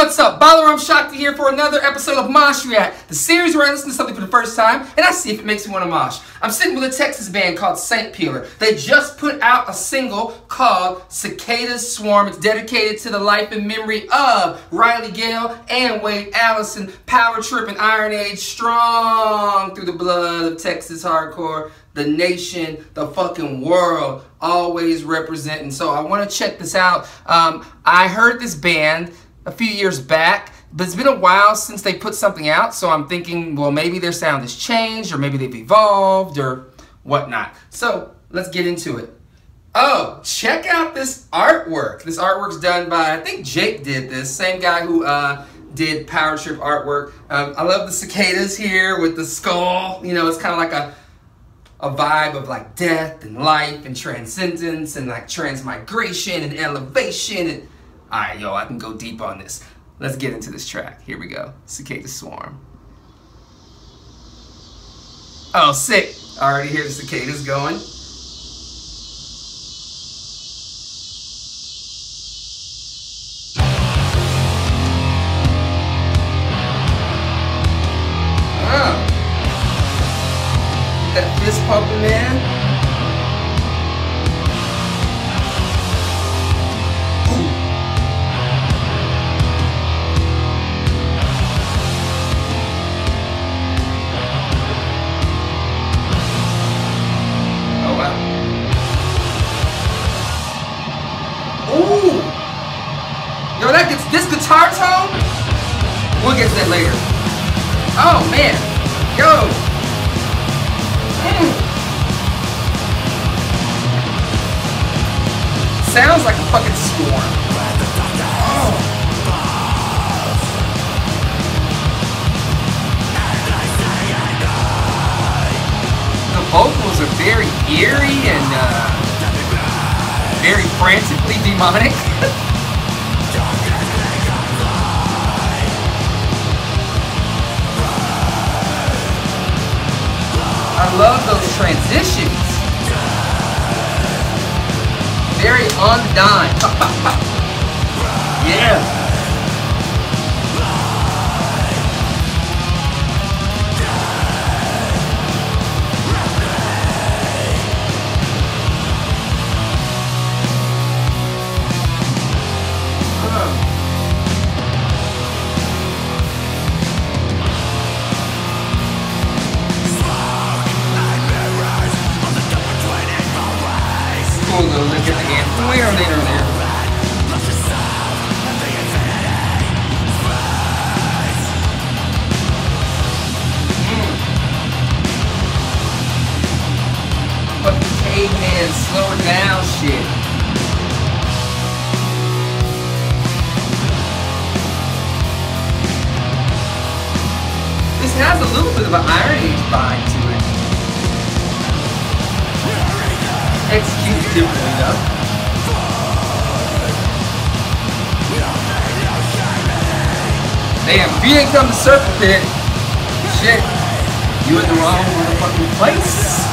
What's up? Balaram Shakti here for another episode of Mosh React, the series where I listen to something for the first time and I see if it makes me want to mosh. I'm sitting with a Texas band called Saintpeeler. They just put out a single called Cicada's Swarm. It's dedicated to the life and memory of Riley Gale and Wade Allison, power trip and Iron Age, strong through the blood of Texas hardcore. The nation, the fucking world, always representing. So I want to check this out. I heard this band a few years back, but it's been a while since they put something out, so I'm thinking, well, maybe their sound has changed, or maybe they've evolved, or whatnot. So let's get into it. Oh, check out this artwork. This artwork's done by, I think Jake did this, same guy who did Power Trip artwork. I love the cicadas here with the skull. You know, it's kind of like a vibe of like death and life and transcendence and like transmigration and elevation. And all right, yo, I can go deep on this. Let's get into this track. Here we go. Cicada's Swarm. Oh, sick. I already hear the cicadas going. That fist pumping, man. Ooh. Oh wow. Ooh. Yo, that gets this guitar tone. We'll get to that later. Oh man. Yo. Sounds like a fucking storm. Oh. The vocals are very eerie and very frantically demonic. I love those transitions. Very on the dime. Yeah. Cool little look at the anthem. Where are they? Fucking caveman, slow it down shit. This has a little bit of an Iron Age vibe to it. Executed differently though. Damn, if you ain't come to Circle Pit, shit, you in the wrong motherfucking place.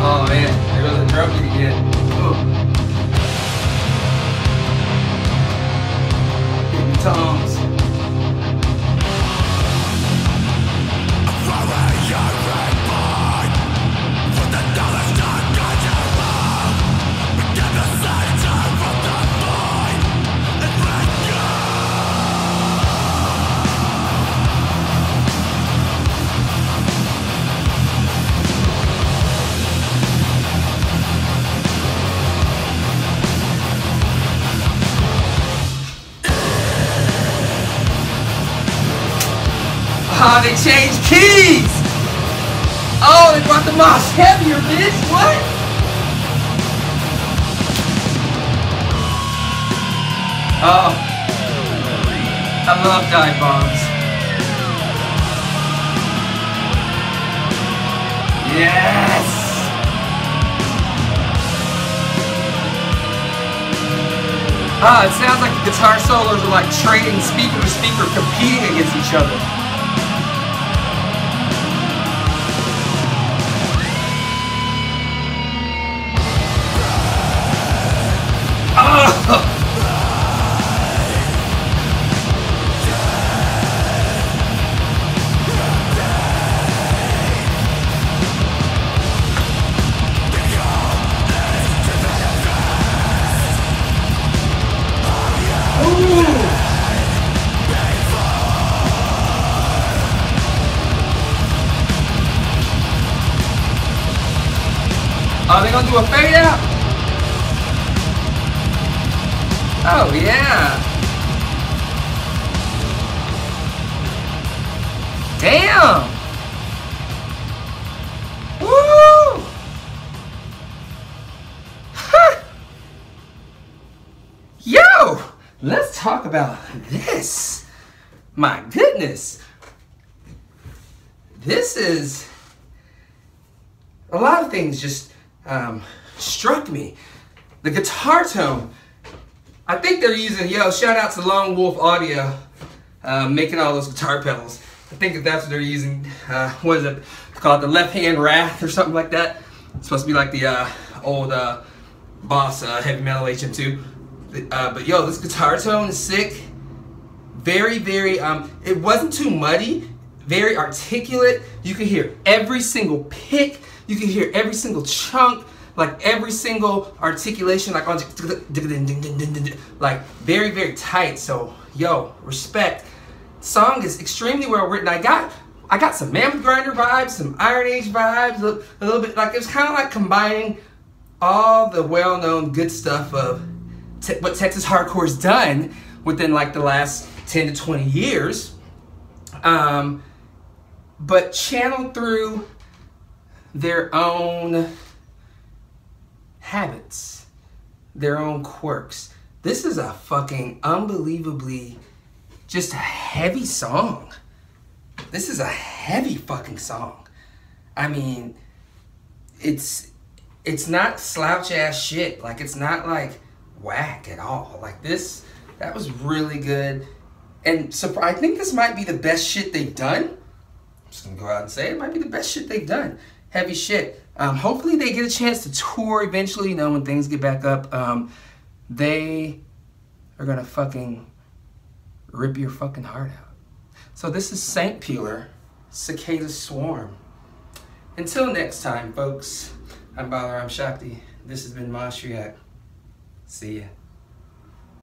Oh man, there goes the drum beat again. Ooh. Hitting the tones. Oh, they changed keys! Oh, they brought the mosh heavier, bitch! What? Oh, I love dive bombs. Yes! Ah, it sounds like the guitar solos are like trading speaker to speaker, competing against each other. Oh! Are they gonna do a fade out? Oh yeah. Damn. Woo. Huh. Yo, let's talk about this. My goodness. This is a lot of things just struck me. The guitar tone, I think they're using, shout out to Lone Wolf Audio, making all those guitar pedals. I think that's what they're using. What is it called? The Left Hand Wrath or something like that. It's supposed to be like the old Boss heavy metal HM2. But yo, this guitar tone is sick. Very, very, it wasn't too muddy, very articulate. You can hear every single pick. You can hear every single chunk, like every single articulation, like on, like very, very tight. So, yo, respect. Song is extremely well written. I got some Mammoth Grinder vibes, some Iron Age vibes, a little bit. Like it was kind of like combining all the well-known good stuff of what Texas hardcore's done within like the last 10 to 20 years, but channeled through their own habits, their own quirks. This is a fucking unbelievably just a heavy song. This is a heavy fucking song. I mean, it's not slouch ass shit. Like it's not like whack at all. Like this, that was really good. And so I think this might be the best shit they've done. I'm just gonna go out and say it might be the best shit they've done. Heavy shit. Hopefully they get a chance to tour eventually, when things get back up. They are gonna fucking rip your fucking heart out. So this is Saintpeeler, Cicada Swarm. Until next time, folks, I'm Balaram Shakti. This has been Mosh React. See ya.